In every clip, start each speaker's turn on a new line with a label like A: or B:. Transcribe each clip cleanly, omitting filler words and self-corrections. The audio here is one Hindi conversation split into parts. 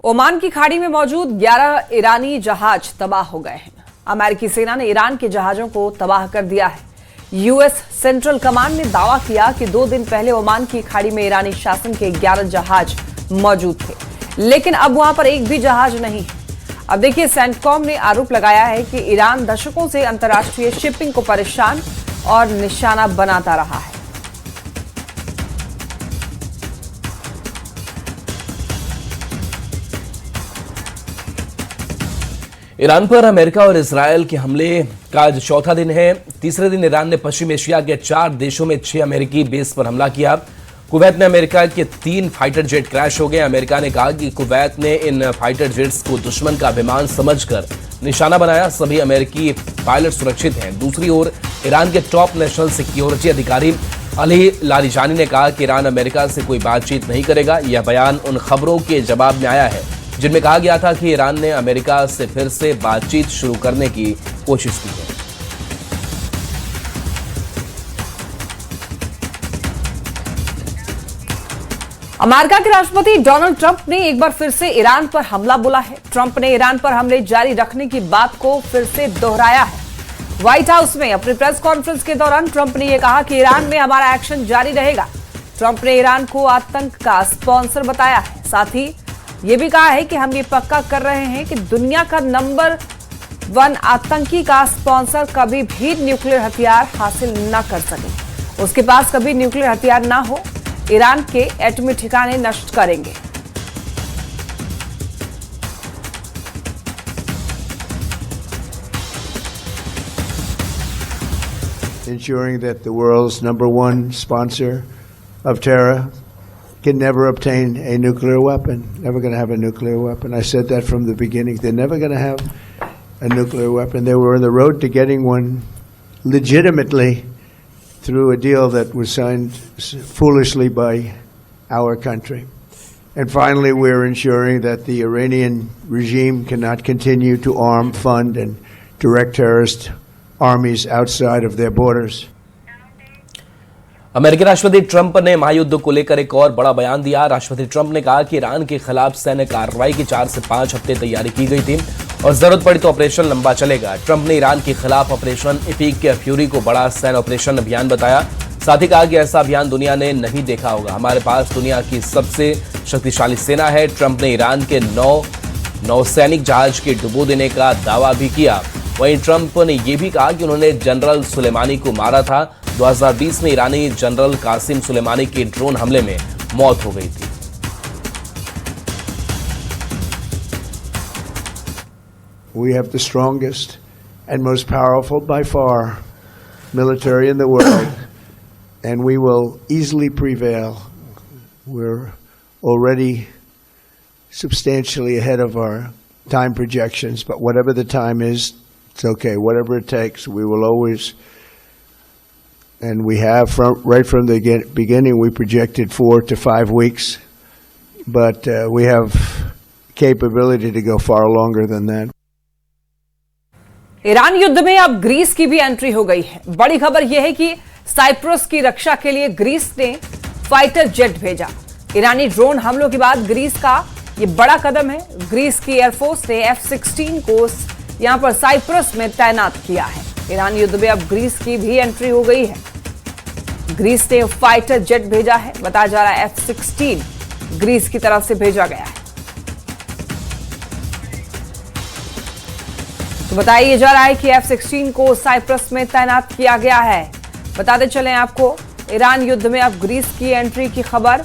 A: ओमान की खाड़ी में मौजूद 11 ईरानी जहाज तबाह हो गए हैं। अमेरिकी सेना ने ईरान के जहाजों को तबाह कर दिया है। यूएस सेंट्रल कमांड ने दावा किया कि 2 दिन पहले ओमान की खाड़ी में ईरानी शासन के 11 जहाज मौजूद थे, लेकिन अब वहां पर एक भी जहाज नहीं है। अब देखिए, सेंटकॉम ने आरोप लगाया है कि ईरान दशकों से अंतर्राष्ट्रीय शिपिंग को परेशान और निशाना बनाता रहा है।
B: ईरान पर अमेरिका और इजरायल के हमले का आज चौथा दिन है। तीसरे दिन ईरान ने पश्चिम एशिया के 4 देशों में 6 अमेरिकी बेस पर हमला किया। कुवैत में अमेरिका के 3 फाइटर जेट क्रैश हो गए। अमेरिका ने कहा कि कुवैत ने इन फाइटर जेट्स को दुश्मन का विमान समझकर निशाना बनाया। सभी अमेरिकी पायलट सुरक्षित हैं। दूसरी ओर ईरान के टॉप नेशनल सिक्योरिटी अधिकारी अली लारिजानी ने कहा कि ईरान अमेरिका से कोई बातचीत नहीं करेगा। यह बयान उन खबरों के जवाब में आया है जिनमें कहा गया था कि ईरान ने अमेरिका से फिर से बातचीत शुरू करने की कोशिश की है।
A: अमेरिका के राष्ट्रपति डोनाल्ड ट्रंप ने एक बार फिर से ईरान पर हमला बोला है। ट्रंप ने ईरान पर हमले जारी रखने की बात को फिर से दोहराया है। व्हाइट हाउस में अपनी प्रेस कॉन्फ्रेंस के दौरान ट्रंप ने यह कहा कि ईरान में हमारा एक्शन जारी रहेगा। ट्रंप ने ईरान को आतंक का स्पॉन्सर बताया है। साथ ही यह भी कहा है कि हम ये पक्का कर रहे हैं कि दुनिया का नंबर 1 आतंकी का स्पॉन्सर कभी भी न्यूक्लियर हथियार हासिल न कर सके। उसके पास कभी न्यूक्लियर हथियार ना हो। ईरान के एटमी ठिकाने नष्ट करेंगे।
C: Ensuring that the world's number 1 sponsor of terror can never obtain a nuclear weapon, never going to have a nuclear weapon. I said that from the beginning. They're never going to have a nuclear weapon. They were on the road to getting one legitimately through a deal that was signed foolishly by our country. And finally, we're ensuring that the Iranian regime cannot continue to arm, fund, and direct terrorist armies outside of their borders.
B: अमेरिकी राष्ट्रपति ट्रंप ने महायुद्ध को लेकर एक और बड़ा बयान दिया। राष्ट्रपति ट्रंप ने कहा कि ईरान के खिलाफ सैन्य कार्रवाई की 4 से 5 हफ्ते तैयारी की गई थी और जरूरत पड़ी तो ऑपरेशन लंबा चलेगा। ट्रंप ने ईरान के खिलाफ ऑपरेशन एपिक के फ्यूरी को बड़ा सैन्य ऑपरेशन अभियान बताया। साथ ही कहा कि ऐसा अभियान दुनिया ने नहीं देखा होगा। हमारे पास दुनिया की सबसे शक्तिशाली सेना है। ट्रंप ने ईरान के 9 नौसैनिक जहाज के डुबो देने का दावा भी किया। वहीं ट्रंप ने यह भी कहा कि उन्होंने जनरल सुलेमानी को मारा था। 2020 में ईरानी जनरल कासिम सुलेमानी के ड्रोन हमले में मौत हो गई थी।
C: We have the strongest and most powerful by far military in the world, and we will easily prevail. We're already substantially ahead of our time projections, but whatever the time is, it's okay. Whatever it takes, we will always. And we have, right from the beginning, we projected 4 to 5 weeks, but we have capability to go far longer than that.
A: Iran युद्ध में अब ग्रीस की भी एंट्री हो गई है। बड़ी खबर यह है कि साइप्रस की रक्षा के लिए ग्रीस ने फाइटर जेट भेजा। ईरानी ड्रोन हमलों के बाद ग्रीस का यह बड़ा कदम है। ग्रीस की एयरफोर्स ने F-16 को यहां पर साइप्रस में तैनात किया है। ईरान युद्ध में अब ग्रीस की भी एंट्री हो गई है। ग्रीस ने फाइटर जेट भेजा है। बताया जा रहा है F-16 ग्रीस की तरफ से भेजा गया है। तो बताया जा रहा है कि F-16 को साइप्रस में तैनात किया गया है। बताते चलें आपको, ईरान युद्ध में अब ग्रीस की एंट्री की खबर।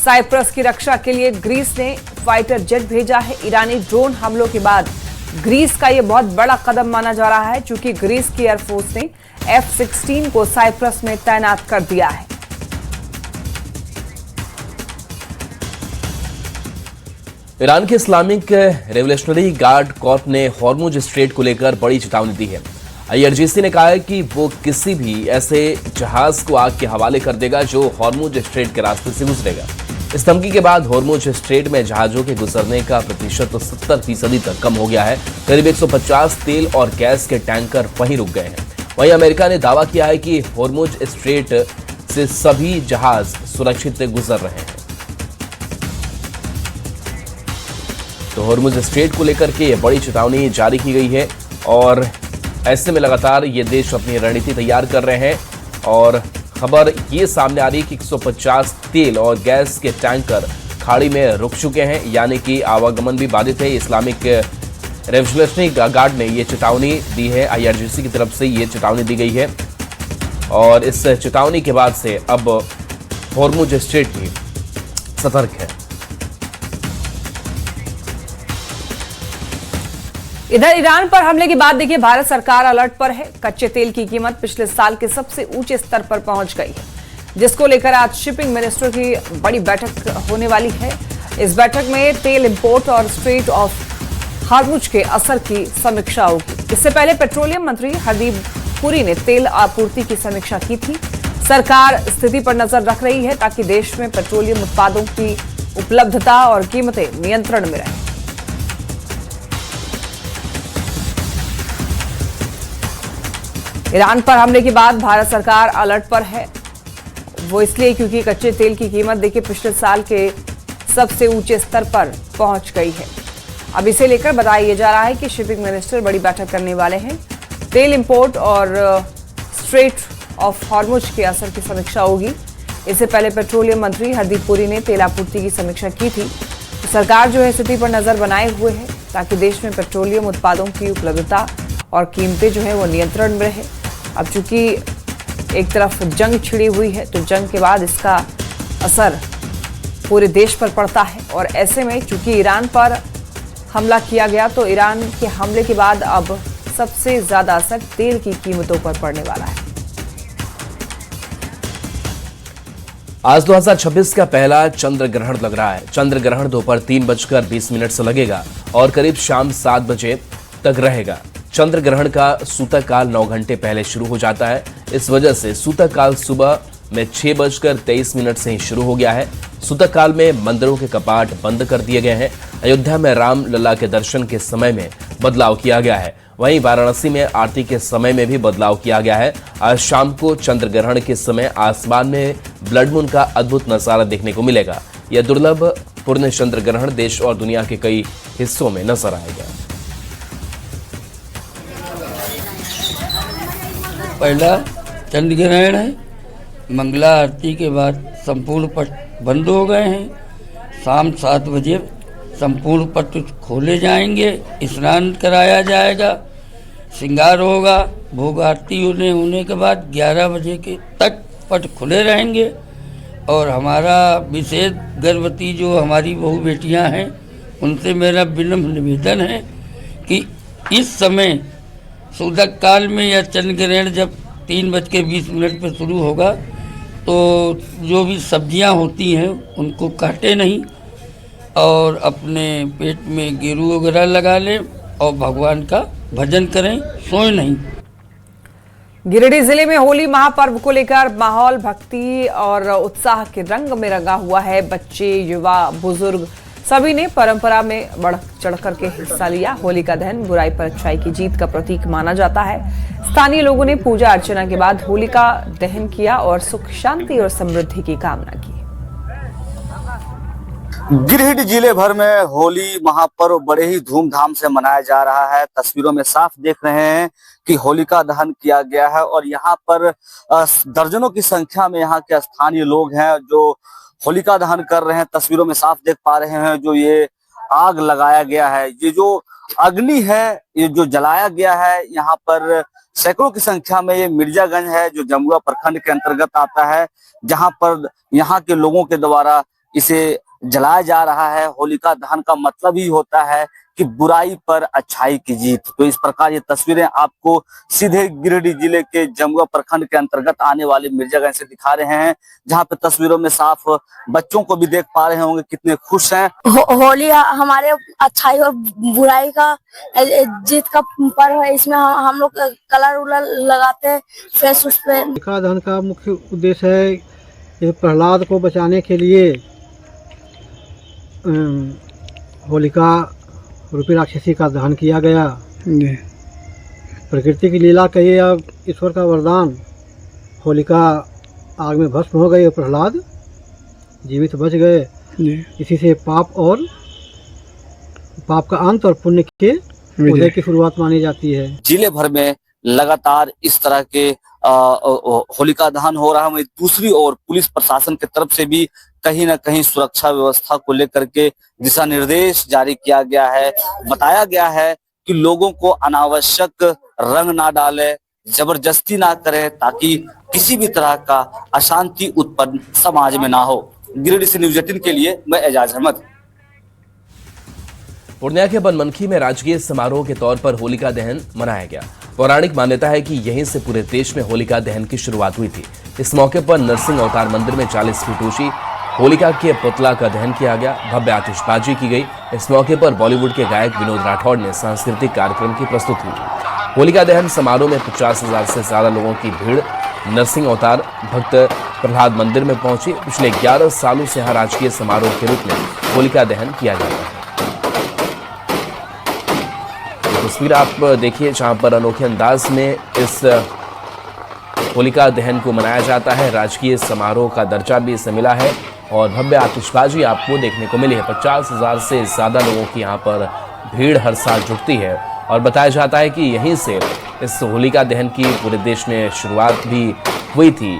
A: साइप्रस की रक्षा के लिए ग्रीस ने फाइटर जेट भेजा है। ईरानी ड्रोन हमलों के बाद ग्रीस का यह बहुत बड़ा कदम माना जा रहा है, क्योंकि ग्रीस की एयरफोर्स ने F-16 को साइप्रस में तैनात कर दिया है।
B: ईरान के इस्लामिक रेवोल्यूशनरी गार्ड कॉर्प ने हॉर्मुज स्ट्रेट को लेकर बड़ी चेतावनी दी है। IRGC ने कहा है कि वो किसी भी ऐसे जहाज को आग के हवाले कर देगा जो हॉर्मुज स्ट्रेट के रास्ते से गुजरेगा। इस धमकी के बाद हॉर्मुज स्ट्रेट में जहाजों के गुजरने का प्रतिशत 70% तक कम हो गया है। करीब 150 तेल और गैस के टैंकर वहीं रुक गए हैं। वहीं अमेरिका ने दावा किया है कि हॉर्मुज स्ट्रेट से सभी जहाज सुरक्षित गुजर रहे हैं। तो हॉर्मुज स्ट्रेट को लेकर के ये बड़ी चेतावनी जारी की गई है और ऐसे में लगातार ये देश अपनी रणनीति तैयार कर रहे हैं और खबर ये सामने आ रही है कि 150 तेल और गैस के टैंकर खाड़ी में रुक चुके हैं, यानी कि आवागमन भी बाधित है। इस्लामिक रेवोल्यूशनरी गार्ड ने ये चेतावनी दी है, IRGC की तरफ से ये चेतावनी दी गई है और इस चेतावनी के बाद से अब हॉर्मुज स्ट्रेट भी सतर्क है।
A: इधर ईरान पर हमले के बाद देखिए भारत सरकार अलर्ट पर है। कच्चे तेल की कीमत पिछले साल के सबसे ऊंचे स्तर पर पहुंच गई है, जिसको लेकर आज शिपिंग मिनिस्टर की बड़ी बैठक होने वाली है। इस बैठक में तेल इंपोर्ट और स्ट्रेट ऑफ हॉर्मुज के असर की समीक्षा होगी। इससे पहले पेट्रोलियम मंत्री हरदीप पुरी ने तेल आपूर्ति की समीक्षा की थी। सरकार स्थिति पर नजर रख रही है ताकि देश में पेट्रोलियम उत्पादों की उपलब्धता और कीमतें नियंत्रण में रहें। ईरान पर हमले के बाद भारत सरकार अलर्ट पर है, वो इसलिए क्योंकि कच्चे तेल की कीमत देखिए पिछले साल के सबसे ऊंचे स्तर पर पहुंच गई है। अब इसे लेकर बताया जा रहा है कि शिपिंग मिनिस्टर बड़ी बैठक करने वाले हैं। तेल इंपोर्ट और स्ट्रेट ऑफ हॉर्मुज के असर की समीक्षा होगी। इससे पहले पेट्रोलियम मंत्री हरदीप पुरी ने तेल आपूर्ति की समीक्षा की थी। तो सरकार जो है स्थिति पर नजर बनाए हुए है ताकि देश में पेट्रोलियम उत्पादों की उपलब्धता और कीमतें जो है वो नियंत्रण में रहे। अब चूंकि एक तरफ जंग छिड़ी हुई है तो जंग के बाद इसका असर पूरे देश पर पड़ता है और ऐसे में चूंकि ईरान पर हमला किया गया तो ईरान के हमले के बाद अब सबसे ज्यादा असर तेल की कीमतों पर पड़ने वाला है।
B: आज 2026 का पहला चंद्र ग्रहण लग रहा है। चंद्र ग्रहण दोपहर 3:20 से लगेगा और करीब शाम 7 बजे तक रहेगा। चंद्र ग्रहण का सूतक काल 9 घंटे पहले शुरू हो जाता है। इस वजह से सूतक काल सुबह में 6:23 से ही शुरू हो गया है। सूतक काल में मंदिरों के कपाट बंद कर दिए गए हैं। अयोध्या में राम लला के दर्शन के समय में बदलाव किया गया है। वहीं वाराणसी में आरती के समय में भी बदलाव किया गया है। आज शाम को चंद्र ग्रहण के समय आसमान में ब्लड मून का अद्भुत नजारा देखने को मिलेगा। यह दुर्लभ पूर्ण चंद्र ग्रहण देश और दुनिया के कई हिस्सों में नजर आएगा।
D: पहला चंद्र ग्रहण है। मंगला आरती के बाद संपूर्ण पट बंद हो गए हैं। शाम 7 बजे संपूर्ण पट खोले जाएंगे, स्नान कराया जाएगा, श्रृंगार होगा। भोग आरती होने के बाद 11 बजे के तक पट खुले रहेंगे। और हमारा विशेष गर्भवती जो हमारी बहू बेटियां हैं उनसे मेरा विनम्र निवेदन है कि इस समय सूतक काल में या चंद्र ग्रहण जब 3:20 पर शुरू होगा तो जो भी सब्जियां होती हैं उनको काटे नहीं और अपने पेट में गेरू वगैरह लगा लें और भगवान का भजन करें, सोए नहीं।
A: गिरिडीह जिले में होली महापर्व को लेकर माहौल भक्ति और उत्साह के रंग में रंगा हुआ है। बच्चे, युवा, बुजुर्ग सभी ने परंपरा में बढ़ चढ़कर के हिस्सा लिया। होली का दहन बुराई पर अच्छाई की जीत का प्रतीक माना जाता है। स्थानीय लोगों ने पूजा अर्चना के बाद होली का दहन किया और सुख शांति और समृद्धि की कामना की।
E: गिरिडीह जिले भर में होली महापर्व बड़े ही धूमधाम से मनाया जा रहा है। तस्वीरों में साफ देख रहे हैं कि होलिका दहन किया गया है और यहाँ पर दर्जनों की संख्या में यहाँ के स्थानीय लोग हैं जो होलिका दहन कर रहे हैं। तस्वीरों में साफ देख पा रहे हैं जो ये आग लगाया गया है, ये जो अग्नि है, ये जो जलाया गया है, यहाँ पर सैकड़ों की संख्या में ये मिर्जागंज है जो जमुआ प्रखंड के अंतर्गत आता है, जहां पर यहाँ के लोगों के द्वारा इसे जलाया जा रहा है। होलिका दहन का मतलब ही होता है कि बुराई पर अच्छाई की जीत। तो इस प्रकार ये तस्वीरें आपको सीधे गिरिडीह जिले के जमुआ प्रखंड के अंतर्गत आने वाले मिर्जागंज से दिखा रहे हैं, जहां पे तस्वीरों में साफ बच्चों को भी देख पा रहे होंगे कितने खुश हैं।
F: होली हमारे अच्छाई और बुराई का जीत का पर्व है। इसमें हम लोग कलर उलर लगाते हैं फेस उस पे।
G: होलिका दहन का मुख्य उद्देश्य है कि प्रहलाद को बचाने के लिए होलिका रूपी राक्षसी का दहन किया गया। प्रकृति की लीला कहिए या ईश्वर का वरदान, होलिका आग में भस्म हो गई और प्रहलाद जीवित बच गए। इसी से पाप और पाप का अंत और पुण्य के उदय की शुरुआत मानी जाती है।
E: जिले भर में लगातार इस तरह के होलिका दहन हो रहा है। वहीं दूसरी ओर पुलिस प्रशासन की तरफ से भी कहीं ना कहीं सुरक्षा व्यवस्था को लेकर के दिशा निर्देश जारी किया गया है। बताया गया है कि लोगों को अनावश्यक रंग ना डाले, जबरदस्ती ना करें, ताकि किसी भी तरह का अशांति उत्पन्न समाज में ना हो। गिरिडीह से न्यूज़ 18 के लिए मैं एजाज अहमद।
B: पूर्णिया के बनमनखी में राजकीय समारोह के तौर पर होलिका दहन मनाया गया। पौराणिक मान्यता है कि यहीं से पूरे देश में होलिका दहन की शुरुआत हुई थी। इस मौके पर नरसिंह अवतार मंदिर में 40 फीट ऊंची होलिका के पुतला का दहन किया गया। भव्य आतिशबाजी की गई। इस मौके पर बॉलीवुड के गायक विनोद राठौड़ ने सांस्कृतिक कार्यक्रम की प्रस्तुति की। होलिका दहन समारोह में 50,000 से ज्यादा लोगों की भीड़ नरसिंह अवतार भक्त प्रहलाद मंदिर में पहुंची। पिछले 11 सालों से यहाँ राजकीय समारोह के रूप में होलिका दहन किया जाता है। तस्वीर आप देखिए जहां पर अनोखे अंदाज में इस होलिका दहन को मनाया जाता है। राजकीय समारोह का दर्जा भी इसे मिला है और भव्य आतिशबाजी आपको देखने को मिली है। 50,000 से ज्यादा लोगों की यहाँ पर भीड़ हर साल जुटती है और बताया जाता है कि यहीं से इस होलिका दहन की पूरे देश में शुरुआत भी हुई थी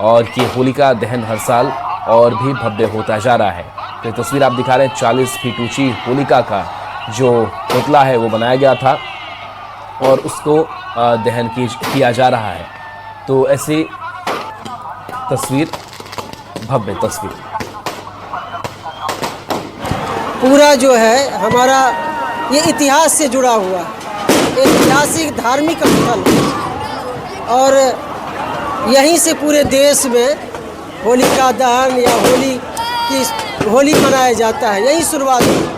B: और ये होलिका दहन हर साल और भी भव्य होता जा रहा है। तो ये तस्वीर आप दिखा रहे हैं 40 फीट ऊंची होलिका का जो पुतला है वो बनाया गया था और उसको दहन किया जा रहा है। तो ऐसी तस्वीर, भव्य तस्वीर।
H: पूरा जो है हमारा ये इतिहास से जुड़ा हुआ ऐतिहासिक धार्मिक स्थल है और यहीं से पूरे देश में होलिका दहन या होली मनाया जाता है। यही शुरुआत हुई।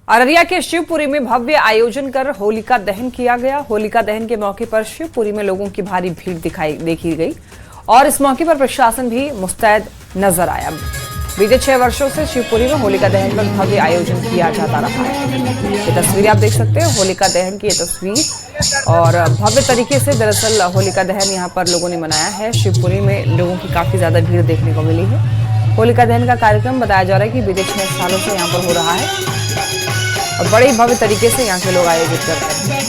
A: अररिया के शिवपुरी में भव्य आयोजन कर होलिका दहन किया गया। होलिका दहन के मौके पर शिवपुरी में लोगों की भारी भीड़ देखी गई और इस मौके पर प्रशासन भी मुस्तैद नजर आया। बीते 6 वर्षों से शिवपुरी में होलिका दहन पर भव्य आयोजन किया जाता रहा है। ये तस्वीरें आप देख सकते हैं, होलिका दहन की ये तस्वीर और भव्य तरीके से दरअसल होलिका दहन यहाँ पर लोगों ने मनाया है। शिवपुरी में लोगों की काफी ज्यादा भीड़ देखने को मिली है। होलिका दहन का कार्यक्रम बताया जा रहा है कि बीते 6 सालों से यहाँ पर हो रहा है और बड़े ही भव्य तरीके से यहाँ के लोग आयोजित करते हैं।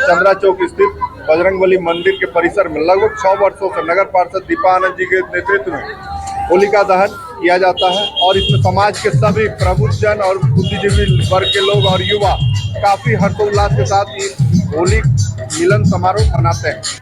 I: चंद्रा चौक स्थित बजरंगबली मंदिर के परिसर में लगभग 6 वर्षों से नगर पार्षद दीपानंद जी के नेतृत्व में होलिका दहन किया जाता है और इसमें समाज के सभी प्रबुद्धजन और बुद्धिजीवी वर्ग के लोग और युवा काफी हर्षोल्लास के साथ इस होली मिलन समारोह मनाते हैं।